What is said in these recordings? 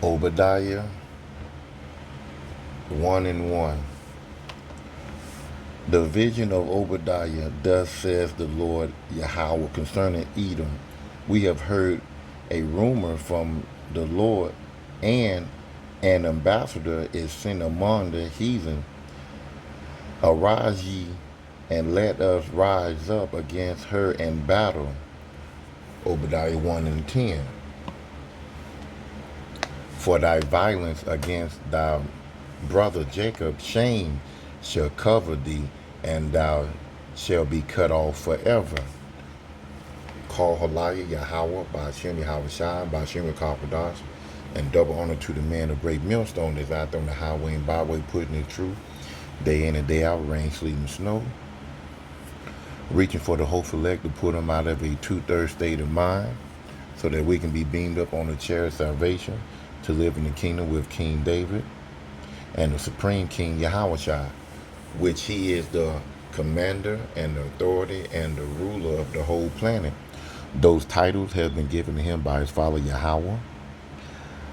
Obadiah 1 and 1. The vision of Obadiah, thus says the Lord Yahweh concerning Edom. We have heard a rumor from the Lord, and an ambassador is sent among the heathen. Arise ye, and let us rise up against her in battle. Obadiah 1 and 10. For thy violence against thy brother Jacob, shame shall cover thee, and thou shalt be cut off forever. Call Haliah Yahweh, Ba'ashem Yahweh Shai, Ba'ashem Kapadas, and double honor to the man of great millstone that's out there on the highway and byway, putting it true, day in and day out, rain, sleet, and snow. Reaching for the hopeful elect to put them out of a two-thirds state of mind, so that we can be beamed up on the chair of salvation to live in the kingdom with King David and the supreme King Yahushua, which he is the commander and the authority and the ruler of the whole planet. Those titles have been given to him by his father Yahweh.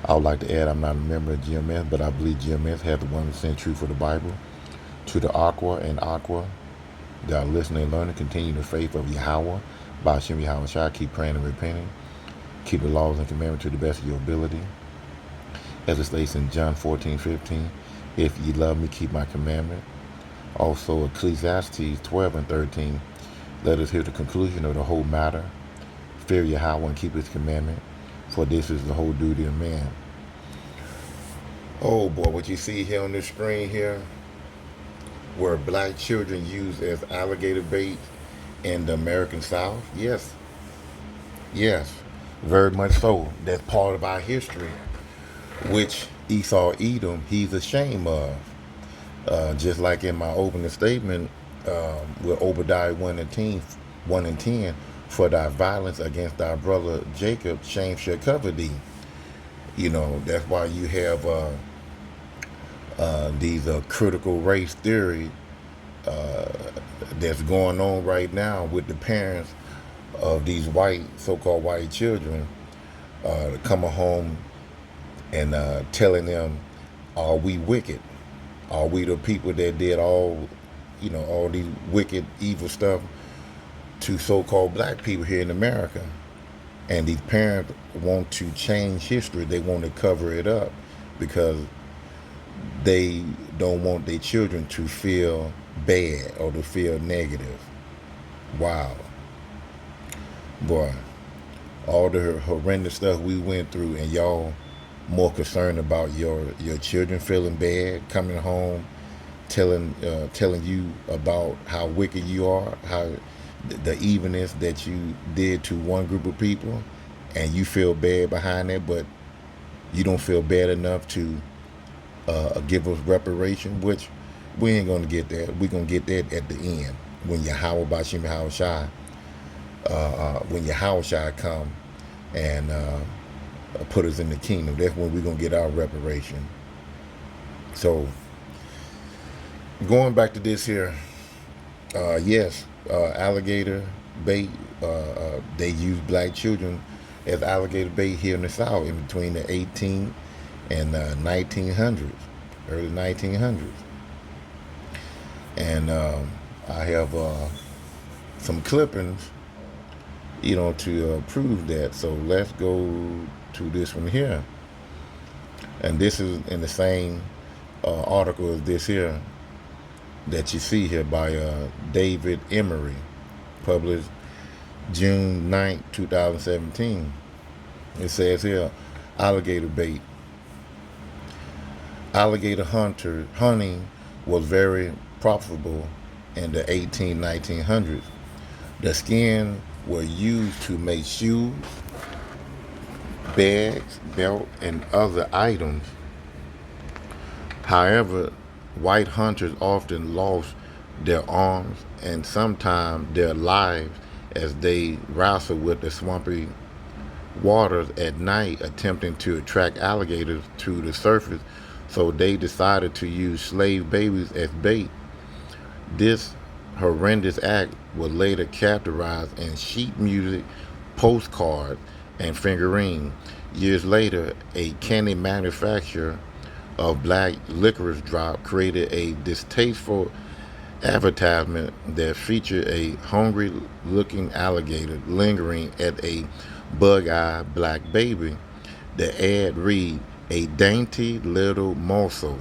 I would like to add, I'm not a member of GMS, but I believe GMS has the 1% truth for the Bible. To the Aqua and Aqua that are listening and learning, continue the faith of Yahweh. By Hashem Yahweh Shai, keep praying and repenting. Keep the laws and commandments to the best of your ability. As it states in John 14:15, if ye love me, keep my commandment. Also Ecclesiastes 12 and 13, let us hear the conclusion of the whole matter. Fear Yahweh and keep his commandment, for this is the whole duty of man. Oh boy, what you see here on this screen here, were black children used as alligator bait in the American South? Yes. Yes, very much so. That's part of our history, which Esau Edom, he's ashamed of. Just like in my opening statement with Obadiah 1 and 10, for thy violence against thy brother Jacob, shame shall cover thee. You know, that's why you have these critical race theory that's going on right now with the parents of these white, so-called white children coming home and telling them, are we wicked? Are we the people that did all these wicked, evil stuff to so-called black people here in America? And these parents want to change history. They want to cover it up because they don't want their children to feel bad or to feel negative. Wow. Boy, all the horrendous stuff we went through, and y'all more concerned about your children feeling bad, coming home, telling you about how wicked you are, how the evilness that you did to one group of people, and you feel bad behind that, but you don't feel bad enough to give us reparation, which we ain't gonna get that. We're gonna get that at the end when Yahweh Bashim Yahweh Shai, when Yahweh Shai come and put us in the kingdom. That's when we're gonna get our reparation. So going back to this here, yes, alligator bait. They use black children as alligator bait here in the South in between the 18th and 1900s, early 1900s. And I have some clippings, to prove that. So let's go to this one here. And this is in the same article as this here that you see here by David Emery, published June 9th, 2017. It says here, alligator bait. Alligator hunting was very profitable in the 1900s. The skin were used to make shoes, bags, belt, and other items. However, white hunters often lost their arms and sometimes their lives as they wrestled with the swampy waters at night, attempting to attract alligators to the surface. So they decided to use slave babies as bait. This horrendous act was later characterized in sheet music, postcards, and figurine. Years later, a candy manufacturer of black licorice drop created a distasteful advertisement that featured a hungry looking alligator lingering at a bug-eyed black baby. The ad read, "A dainty little morsel."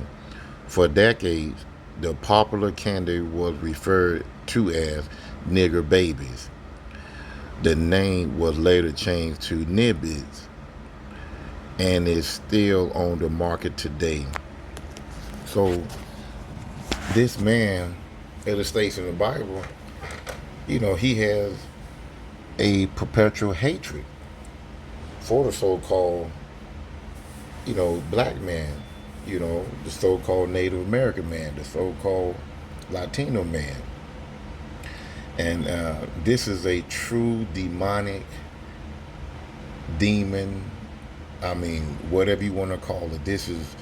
For decades, the popular candy was referred to as nigger babies. The name was later changed to Nibbies and is still on the market today. So this man, as it states in the Bible, he has a perpetual hatred for the so-called, black man, the so-called Native American man, the so-called Latino man. And this is a true demonic demon. I mean, whatever you want to call it. This is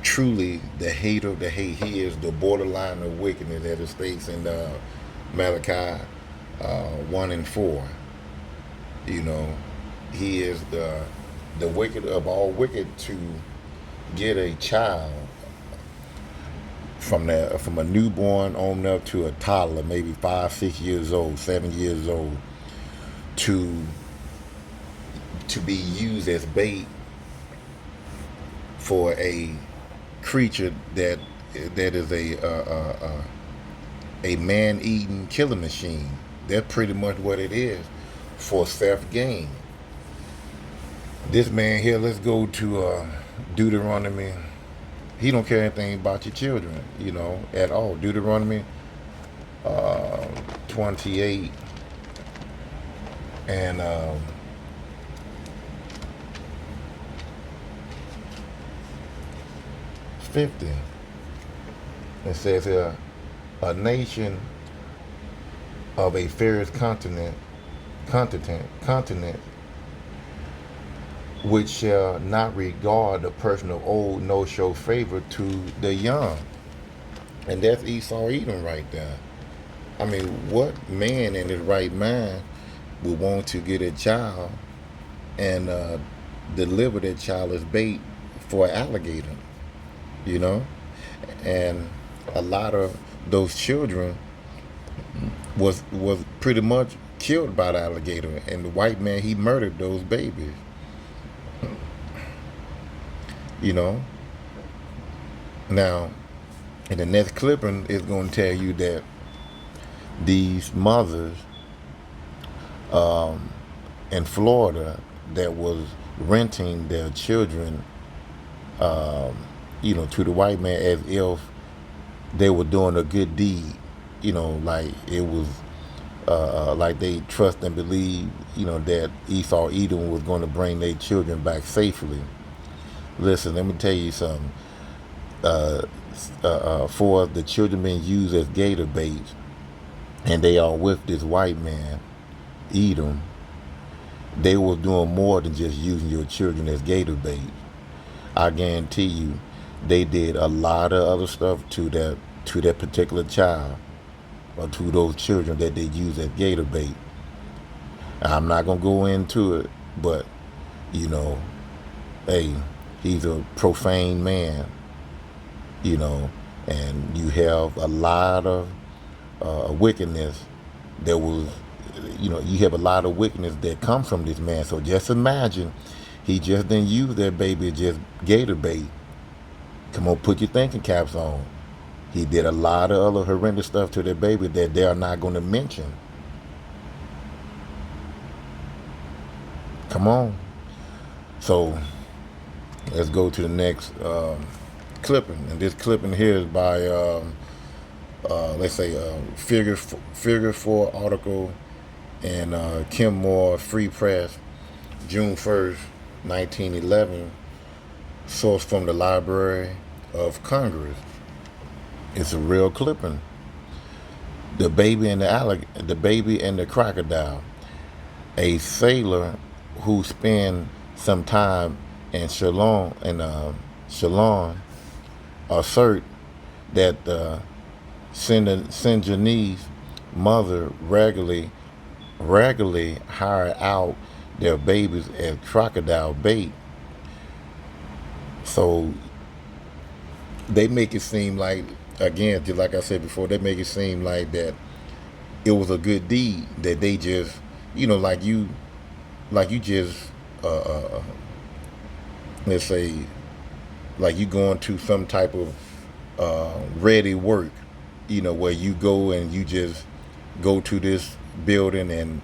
truly the hate of the hate. He is the borderline of wickedness, as it states in Malachi 1 and 4. He is the wicked of all wicked to get a child from a newborn on up to a toddler, maybe 5, 6 years old, 7 years old, to be used as bait for a creature that is a man-eating killing machine. That's pretty much what it is, for self-gain. This man here, let's go to Deuteronomy. He don't care anything about your children, at all. Deuteronomy 28 and 50. It says here, a nation of a fairest continent, which shall not regard the person of old, nor show favor to the young. And that's Esau Edom right there. I mean, what man in his right mind would want to get a child and deliver that child as bait for an alligator? And a lot of those children was pretty much killed by the alligator, and the white man, he murdered those babies. Now, in the next clipping, it's going to tell you that these mothers in Florida that was renting their children, to the white man as if they were doing a good deed, like it was, like they trust and believe, that Esau Edom was going to bring their children back safely. Listen, let me tell you something. For the children being used as gator bait, and they are with this white man, Edom, they were doing more than just using your children as gator bait. I guarantee you, they did a lot of other stuff to that particular child, or to those children that they use as gator bait. I'm not gonna go into it, but hey, he's a profane man, and you have a lot of wickedness that was, you have a lot of wickedness that comes from this man. So just imagine, he just didn't use that baby just gator bait. Come on, put your thinking caps on. He did a lot of other horrendous stuff to that baby that they are not going to mention. Come on. So let's go to the next clipping. And this clipping here is by, let's say, Figure 4 article in Kim Moore Free Press, June 1st, 1911. Sourced from the Library of Congress. It's a real clipping. The baby and the crocodile. A sailor who spent some time in Ceylon assert that the Sinjanese mother regularly hired out their babies as crocodile bait. So they make it seem like, again, just like I said before, they make it seem like that it was a good deed that they just, like you just, let's say, like you going to some type of ready work, where you go and you just go to this building and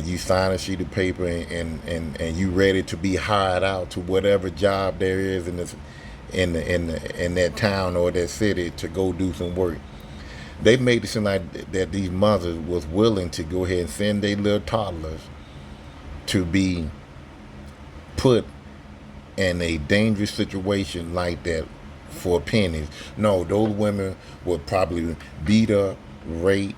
you sign a sheet of paper and you ready to be hired out to whatever job there is in that town or that city to go do some work. They made it seem like that these mothers was willing to go ahead and send their little toddlers to be put in a dangerous situation like that for pennies. No, those women would probably beat up, rape,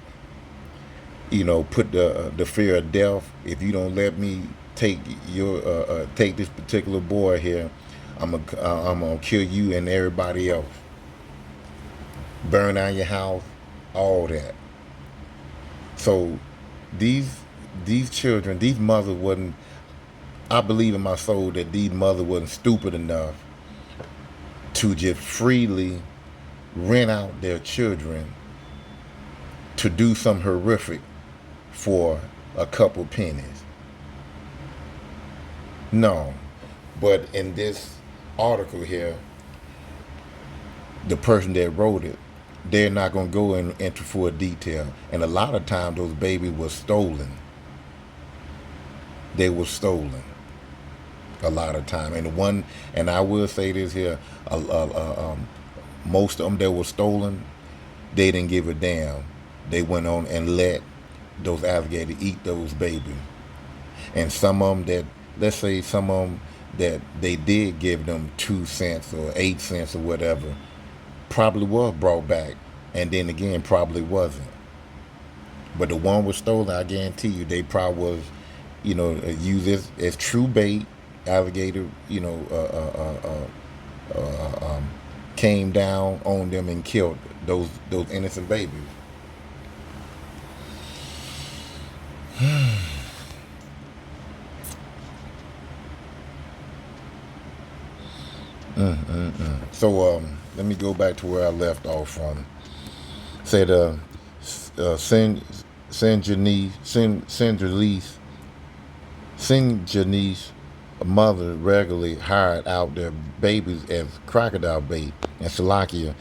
put the fear of death. If you don't let me take this particular boy here, I'm gonna kill you and everybody else. Burn down your house, all that. So these children, these mothers wasn't. I believe in my soul that these mothers wasn't stupid enough to just freely rent out their children to do something horrific for a couple pennies. No. But in this article here, the person that wrote it, they're not going to go into full detail. And a lot of times those babies were stolen. They were stolen a lot of time. And I will say this here, most of them that were stolen, they didn't give a damn. They went on and let those alligators eat those babies. And some of them that, let's say some of them that they did give them 2 cents or 8 cents or whatever, probably was brought back. And then again, probably wasn't. But the one was stolen, I guarantee you, they probably was, used as true bait. Alligator, came down on them and killed those innocent babies. So let me go back to where I left off from. Said send Janice mother regularly hired out their babies as crocodile bait. And Salakia,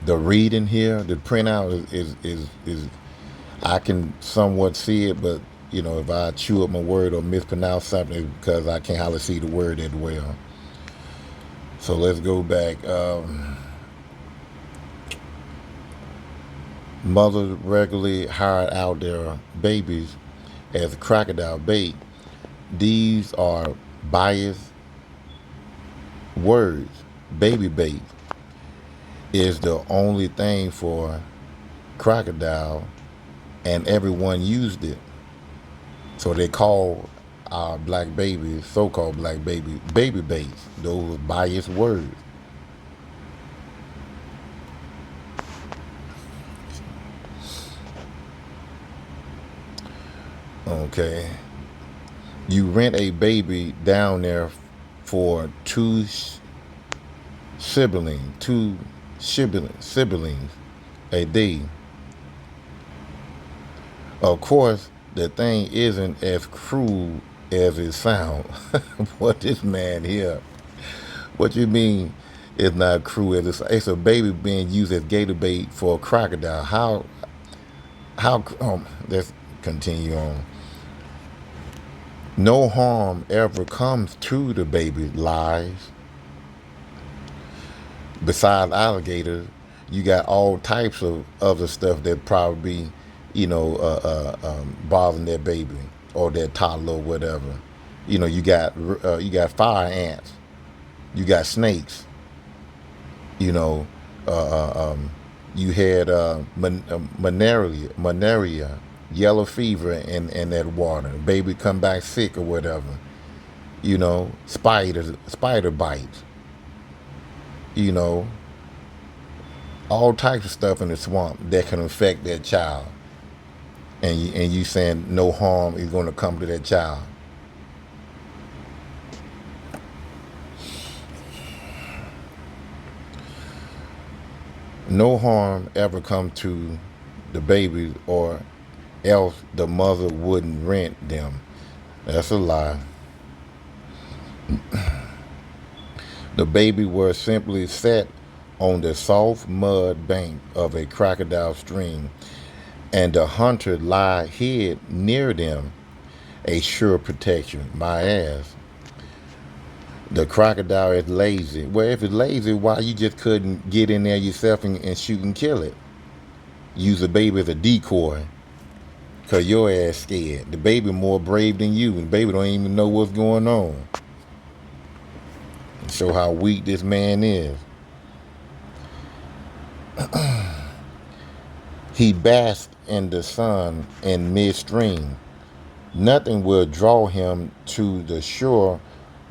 the reading here, the printout is I can somewhat see it, but if I chew up my word or mispronounce something, it's because I can't hardly see the word that well. So let's go back. Mothers regularly hired out their babies as crocodile bait. These are biased words. Baby bait is the only thing for crocodile, and everyone used it. So they call our black babies, so-called black babies, baby baits. Those biased words. Okay. You rent a baby down there for two siblings a day. Of course, the thing isn't as cruel as it sounds. What this man here? What you mean it's not cruel as it's a baby being used as gator bait for a crocodile? How? Let's continue on. No harm ever comes to the baby's lives. Besides alligators, you got all types of other stuff that probably, bothering their baby or their toddler or whatever. You got fire ants, you got snakes. You had malaria, yellow fever in that water. Baby come back sick or whatever. Spider bites. All types of stuff in the swamp that can affect that child. and you saying no harm is going to come to that child. No harm ever come to the babies, or else the mother wouldn't rent them. That's a lie. The baby were simply set on the soft mud bank of a crocodile stream, and the hunter lie hid near them, a sure protection. My ass. The crocodile is lazy. Well, if it's lazy, why you just couldn't get in there yourself and shoot and kill it? Use the baby as a decoy, cause your ass scared. The baby more brave than you, and the baby don't even know what's going on. Show how weak this man is. He basked in the sun in midstream. Nothing will draw him to the shore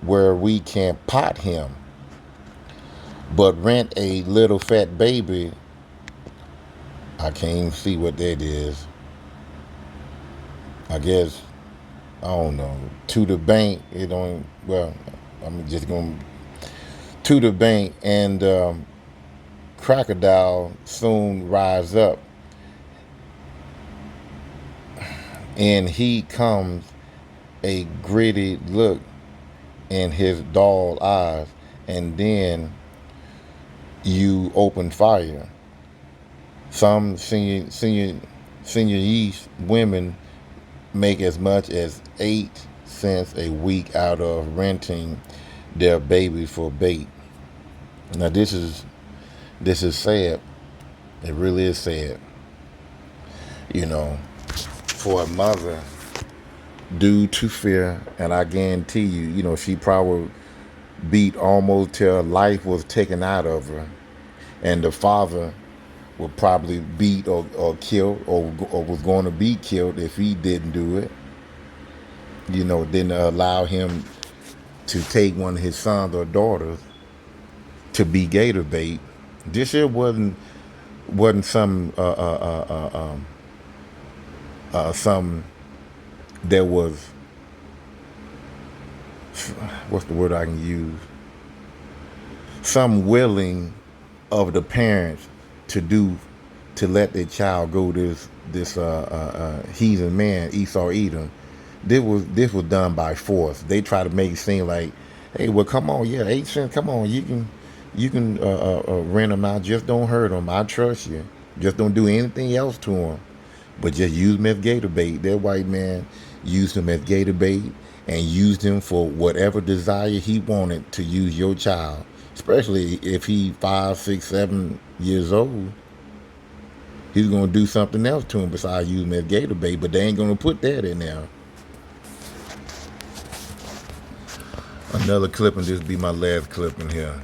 where we can pot him. But rent a little fat baby. I can't even see what that is. I guess, I don't know. To the bank, it don't, well, I'm just going to the bank, and crocodile soon rise up. And he comes, a gritty look in his dull eyes, and then you open fire. Some senior yeast women make as much as 8 cents a week out of renting their baby for bait. Now this is sad. It really is sad. You know, for a mother, due to fear, and I guarantee you, she probably beat almost till life was taken out of her, and the father would probably beat or killed, or was going to be killed if he didn't do it. Didn't allow him to take one of his sons or daughters to be gator bait. This here wasn't some some that was, what's the word I can use? Some willing of the parents to let their child go this heathen man, Esau Edom. This was done by force. They try to make it seem like, hey, well, come on, yeah, 8 cents, come on, you can rent them out. Just don't hurt them. I trust you. Just don't do anything else to them, but just use them as gator bait. That white man used him as gator bait and used him for whatever desire he wanted to use your child, especially if he 5, 6, 7 years old. He's going to do something else to him besides use him as gator bait, but they ain't going to put that in there. Another clipping, this will be my last clipping here.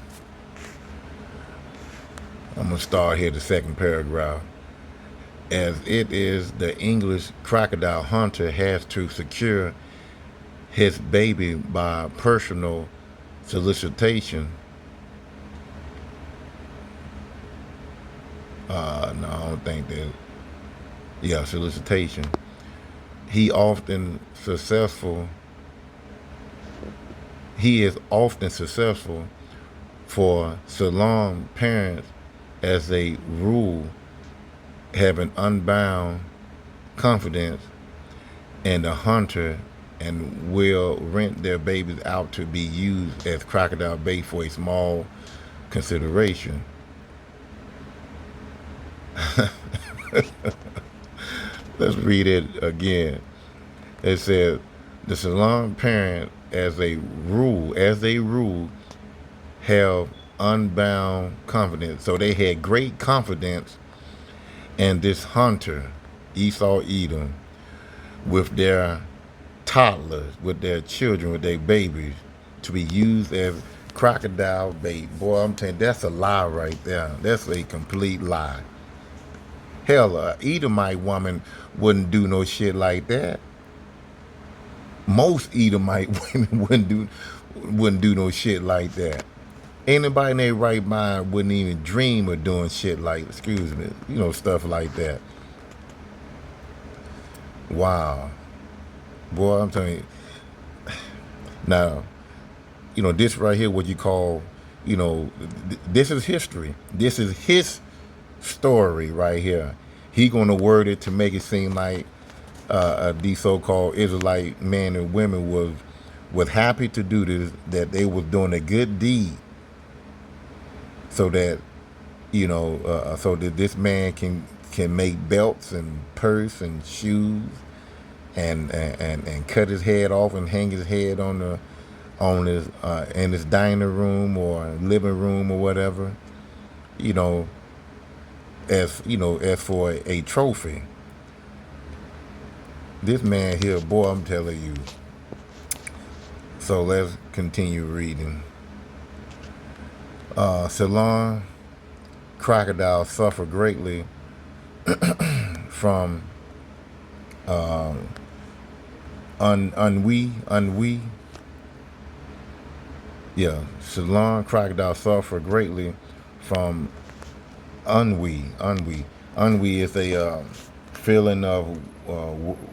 I'm going to start here, the second paragraph. As it is, the English crocodile hunter has to secure his baby by personal solicitation. No, I don't think that. Yeah, solicitation. He is often successful for salon parents, as a rule, have an unbound confidence in the hunter and will rent their babies out to be used as crocodile bait for a small consideration. Let's read it again. It says the salon parent, as a rule, have unbound confidence. So they had great confidence in this hunter, Esau Edom, with their toddlers, with their children, with their babies, to be used as crocodile bait. Boy, I'm telling you, that's a lie right there. That's a complete lie. Hell, a Edomite woman wouldn't do no shit like that. Most Edomite women wouldn't do no shit like that. Anybody in their right mind wouldn't even dream of doing shit like, stuff like that. Wow. Boy, I'm telling you. Now, this right here, what you call, this is history. This is his story right here. He gonna word it to make it seem like these so-called Israelite men and women was happy to do this, that they was doing a good deed, so that so that this man can make belts and purse and shoes and cut his head off and hang his head on his in his dining room or living room or whatever, you know, as for a trophy. This man here, boy, I'm telling you. So let's continue reading. Ceylon crocodiles suffer greatly from ennui. Yeah, Ceylon crocodiles suffer greatly from ennui. Ennui is a feeling of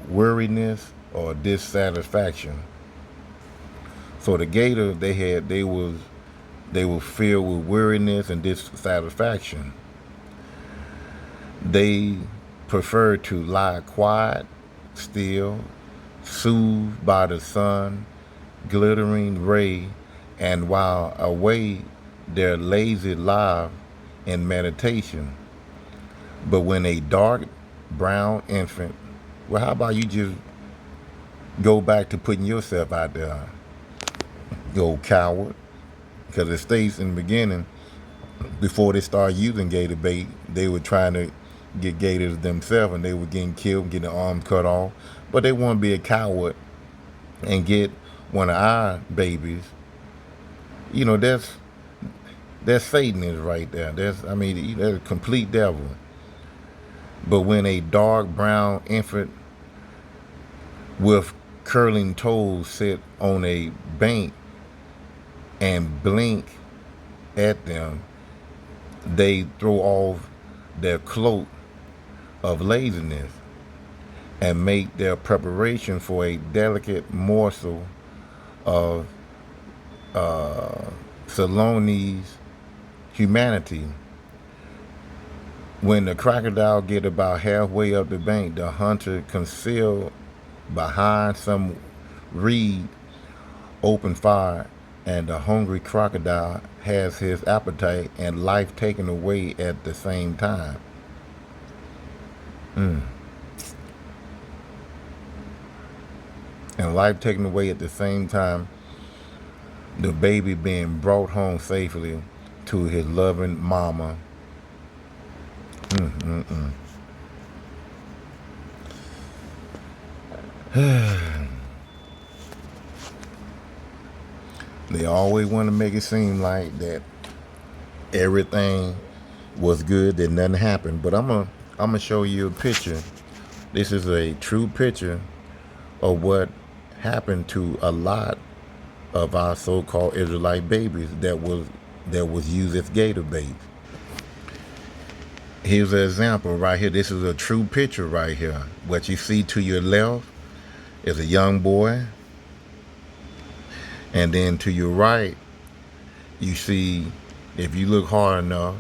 weariness or dissatisfaction. So the gator, they were filled with weariness and dissatisfaction. They prefer to lie quiet, still, soothed by the sun, glittering ray, and while away their lazy life in meditation. But when a dark brown infant, well, how about you just go back to putting yourself out there, you old coward? Because it states in the beginning, before they started using gator bait, they were trying to get gators themselves, and they were getting killed, getting their arms cut off. But they want to be a coward and get one of our babies. That's Satan is right there. That's a complete devil. But when a dark brown infant with curling toes sit on a bank and blink at them, they throw off their cloak of laziness and make their preparation for a delicate morsel of Saloni's humanity. When the crocodile get about halfway up the bank, the hunter, concealed behind some reed, open fire, and the hungry crocodile has his appetite and life taken away at the same time. And life taken away at the same time, the baby being brought home safely to his loving mama. They always want to make it seem like that everything was good, that nothing happened. But I'm gonna show you a picture. This is a true picture of what happened to a lot of our so-called Israelite babies that was used as gator bait. Here's an example right here. This is a true picture right here. What you see to your left is a young boy, and then to your right, you see, if you look hard enough,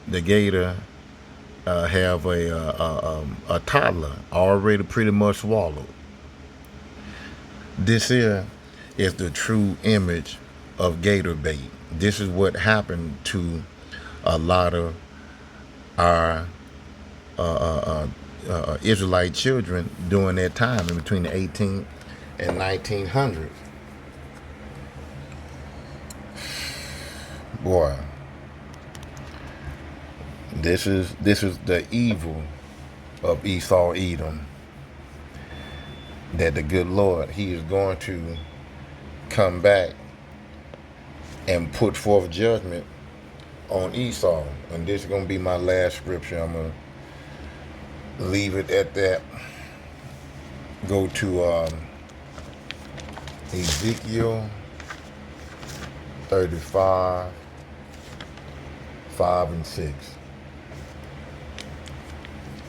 the gator have a toddler already pretty much swallowed. This here is the true image of gator bait. This is what happened to a lot of our Israelite children during that time in between the 18th and 1900s. Boy, this is the evil of Esau Edom. That the good Lord, He is going to come back and put forth judgment on Esau. And this is going to be my last scripture. I'm going to leave it at that. Go to Ezekiel 35, 5 and 6.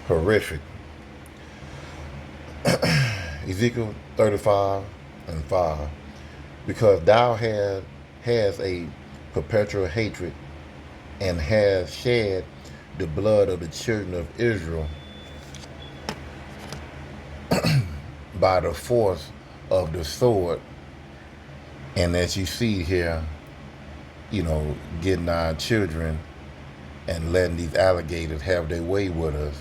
Horrific. Ezekiel 35:5. Because thou has a perpetual hatred and has shed the blood of the children of Israel by the force of the sword. And as you see here, getting our children and letting these alligators have their way with us.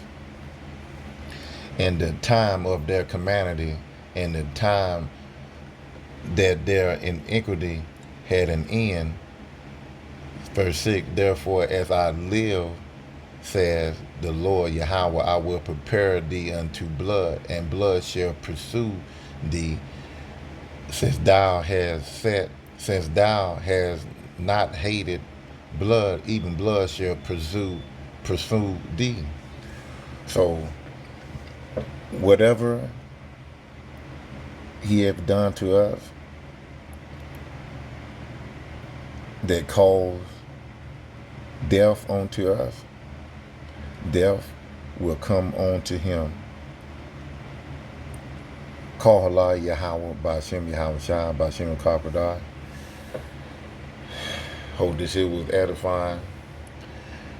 In the time of their calamity, in the time that their iniquity had an end. Verse 6, therefore as I live, says the Lord Yahweh, I will prepare thee unto blood, and blood shall pursue thee, since thou hast not hated blood, even blood shall pursue thee. So whatever he hath done to us that caused death unto us, death will come on to him. Call Halal Yahweh, Ba'ashem Yahweh Shai, Ba'ashem Karpadai. Hope this here was edifying.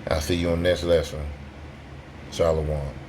I'll see you on the next lesson. Shalom.